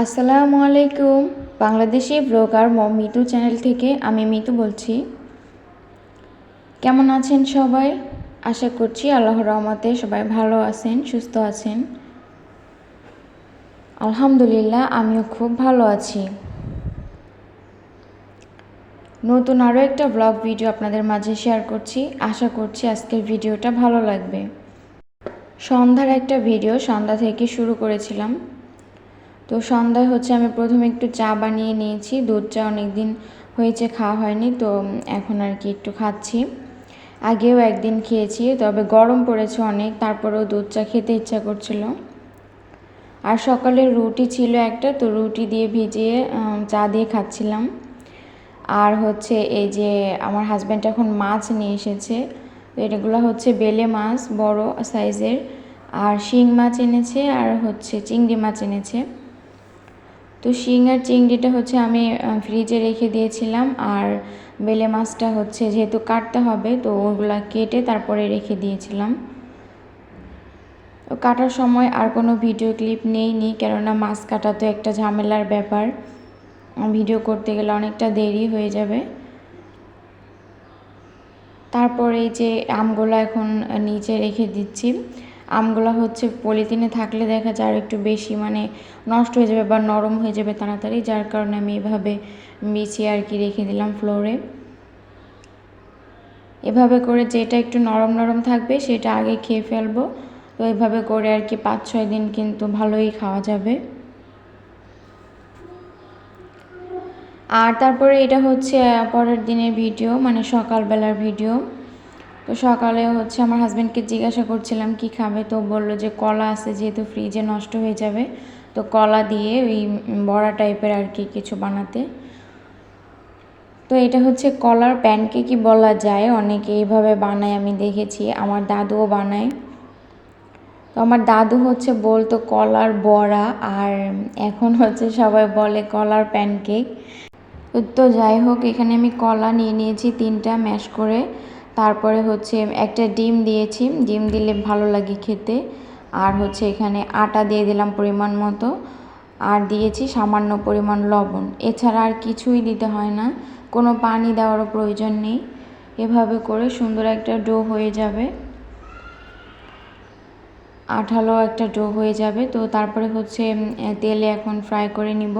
আসসালামু আলাইকুম। Bangladeshi blogger Mitu channel থেকে আমি মিতু বলছি। কেমন আছেন সবাই? আশা করছি আল্লাহর রহমতে সবাই ভালো আছেন, সুস্থ আছেন। আলহামদুলিল্লাহ আমিও খুব ভালো আছি। নতুন আরও একটা ব্লগ ভিডিও আপনাদের মাঝে শেয়ার করছি। আশা করছি আজকের ভিডিওটা ভালো লাগবে। সন্ধ্যার একটা ভিডিও সন্ধ্যা থেকে শুরু করেছিলাম। তো সন্ধ্যায় আমি প্রথমে একটু চা বানিয়ে নিয়েছি। দুধ চা অনেক দিন হয়েছে খাওয়া হয়নি, তো এখন আর কি একটু খাচ্ছি। আগেও একদিন খেয়েছি, তবে গরম পড়েছে অনেক, তারপরেও দুধ চা খেতে ইচ্ছা করছিল। আর সকালে রুটি ছিল একটা, তো রুটি দিয়ে ভিজিয়ে চা দিয়ে খাচ্ছিলাম। আর এই যে আমার হাজব্যান্ড এখন মাছ নিয়ে এসেছে। তো এগুলো বেলে মাছ বড় সাইজের, আর শিং মাছ এনেছে, আর চিংড়ি মাছ এনেছে। তো শিং আর চিংড়িটা আমি ফ্রিজে রেখে দিয়েছিলাম, আর বেলে মাছটা যেহেতু কাটতে হবে, তো ওগুলা কেটে তারপরে রেখে দিয়েছিলাম। কাটার সময় আর কোনো ভিডিও ক্লিপ নেইনি, কেননা মাছ কাটা তো একটা ঝামেলার ব্যাপার। ভিডিও করতে গেলে অনেকটা দেরি হয়ে যাবে। তারপরে এই যে আমগুলো এখন নিচে রেখে দিচ্ছি। আমগুলো পলিথিনে থাকলে দেখা যায় আর একটু বেশি নষ্ট হয়ে যাবে বা নরম হয়ে যাবে তাড়াতাড়ি, যার কারণে আমি এভাবে বিছিয়ে আর কি রেখে দিলাম ফ্লোরে। এভাবে করে যেটা একটু নরম নরম থাকবে সেটা আগে খেয়ে ফেলবো। তো এভাবে করে আর কি 5-6 দিন কিন্তু ভালোই খাওয়া যাবে। আর তারপরে এটা পরের দিনের ভিডিও, সকালবেলার ভিডিও। তো সকালে আমার হাজব্যান্ডকে জিজ্ঞাসা করছিলাম কি খাবে, তো বলল যে কলা আছে, যেহেতু ফ্রিজে নষ্ট হয়ে যাবে, তো কলা দিয়ে ওই বড়া টাইপের আর কি কিছু বানাতে। তো এটা কলার প্যানকেকই বলা যায়, অনেকে এইভাবে বানায় আমি দেখেছি, আমার দাদুও বানায়। তো আমার দাদু বলতো কলার বড়া, আর এখন সবাই বলে কলার প্যানকেক। তো যাই হোক, এখানে আমি কলা নিয়ে নিয়েছি 3টা ম্যাশ করে। তারপরে একটা ডিম দিয়েছি, ডিম দিলে ভালো লাগে খেতে। আর এখানে আটা দিয়ে দিলাম পরিমাণ মতো, আর দিয়েছি সামান্য পরিমাণ লবণ। এছাড়া আর কিছুই দিতে হয় না, কোনো পানি দেওয়ারও প্রয়োজন নেই। এভাবে করে সুন্দর একটা ডো হয়ে যাবে, আঠালো একটা ডো হয়ে যাবে। তো তারপরে তেলে এখন ফ্রাই করে নিব।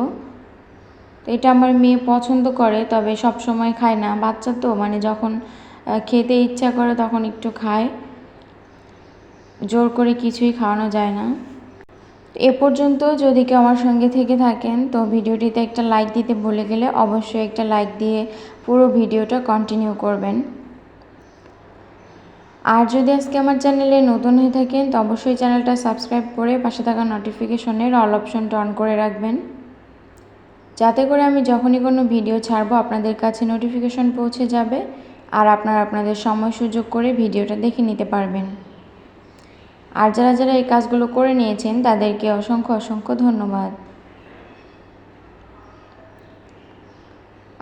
তো এটা আমার মেয়ে পছন্দ করে, তবে সব সময় খায় না, বাচ্চা তো যখন খেতে ইচ্ছা করে তখন একটু খায়, জোর করে কিছুই খাওয়ানো যায় না। এ পর্যন্ত যদি কেউ আমার সঙ্গে থেকে থাকেন, তো ভিডিওটিতে একটা লাইক দিতে ভুলে গেলে অবশ্যই একটা লাইক দিয়ে পুরো ভিডিওটা কন্টিনিউ করবেন। আর যদি আজকে আমার চ্যানেলে নতুন হয়ে থাকেন, তো অবশ্যই চ্যানেলটা সাবস্ক্রাইব করে পাশে থাকা নোটিফিকেশনের অল অপশনটা অন করে রাখবেন, যাতে করে আমি যখনই কোনো ভিডিও ছাড়বো আপনাদের কাছে নোটিফিকেশন পৌঁছে যাবে, আর আপনারা আপনাদের সময় সুযোগ করে ভিডিওটা দেখে নিতে পারবেন। আর যারা যারা এই কাজগুলো করে নিয়েছেন তাদেরকে অসংখ্য অসংখ্য ধন্যবাদ।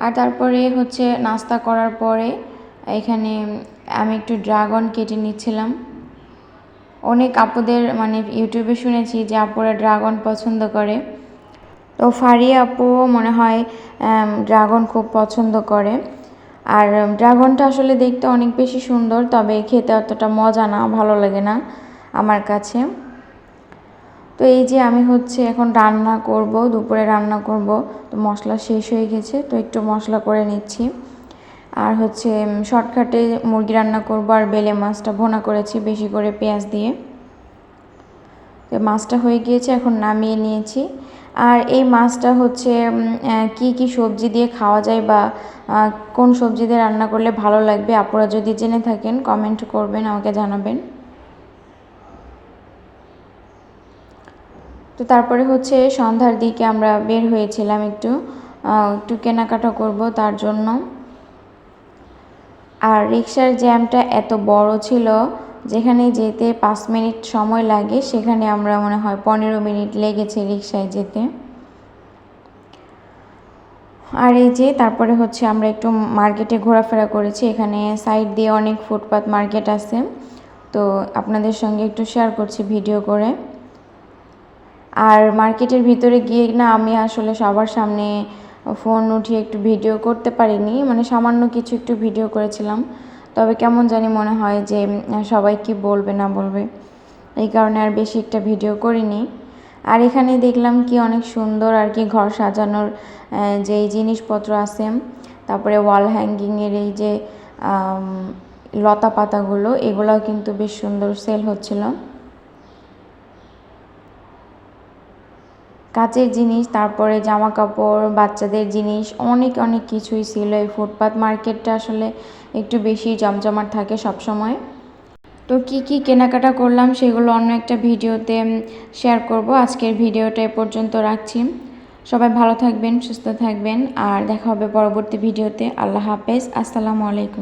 আর তারপরে নাস্তা করার পরে এখানে আমি একটু ড্রাগন কেটে নিচ্ছিলাম। অনেক আপুদের ইউটিউবে শুনেছি যে আপুরা ড্রাগন পছন্দ করে। তো ফারিয়া আপু মনে হয় ড্রাগন খুব পছন্দ করে। আর ড্রাগনটা আসলে দেখতে অনেক বেশি সুন্দর, তবে খেতে অতটা মজা না, ভালো লাগে না আমার কাছে। তো এই যে আমি এখন রান্না করব, দুপুরে রান্না করব। তো মশলা শেষ হয়ে গেছে, তো একটু মশলা করে নিচ্ছি। আর শর্টকাটে মুরগি রান্না করব, আর বেলে মাছটা ভুনা করেছি বেশি করে পেঁয়াজ দিয়ে। তো মাছটা হয়ে গিয়েছে, এখন নামিয়ে নিয়েছি। আর এই মাছটা কি কি সবজি দিয়ে খাওয়া যায়, বা কোন সবজি দিয়ে রান্না করলে ভালো লাগবে, আপনারা যদি জেনে থাকেন কমেন্ট করবেন, আমাকে জানাবেন। তো তারপরে সন্ধ্যার দিকে আমরা বের হয়েছিলাম একটু কেনাকাটা করব তার জন্য। আর রিক্সার জ্যামটা এত বড় ছিল, যেখানে যেতে 5 মিনিট সময় লাগে, সেখানে আমরা মনে হয় 15 মিনিট লেগেছে রিক্সায় যেতে। আর এই যে তারপরে আমরা একটু মার্কেটে ঘোরাফেরা করেছি। এখানে সাইড দিয়ে অনেক ফুটপাত মার্কেট আছে, তো আপনাদের সঙ্গে একটু শেয়ার করছি ভিডিও করে। আর মার্কেটের ভিতরে গিয়ে না আমি আসলে সবার সামনে ফোন উঠিয়ে একটু ভিডিও করতে পারিনি, মানে সামান্য কিছু একটু ভিডিও করেছিলাম। তবে কেমন জানি মনে হয় যে সবাই কি বলবে না বলবে, এই কারণে আর বেশি একটা ভিডিও করিনি। আর এখানে দেখলাম কি অনেক সুন্দর আর কি ঘর সাজানোর যেই জিনিসপত্র আছে, তারপরে ওয়াল হ্যাঙ্গিংয়ের এই যে লতা পাতাগুলো, এগুলোও কিন্তু বেশ সুন্দর সেল হচ্ছিল। কাচের জিনিস, তারপরে জামা কাপড়, বাচ্চাদের জিনিস, অনেক অনেক কিছুই ছিল। এই ফুটপাত মার্কেটটা আসলে একটু বেশি জমজমাট থাকে সব সময়। তো কি কি কেনাকাটা করলাম সেগুলো অন্য একটা ভিডিওতে শেয়ার করব। আজকের ভিডিওটা এ পর্যন্ত রাখছি। সবাই ভালো থাকবেন, সুস্থ থাকবেন, আর দেখা হবে পরবর্তী ভিডিওতে। আল্লাহ হাফেজ, আসসালামু আলাইকুম।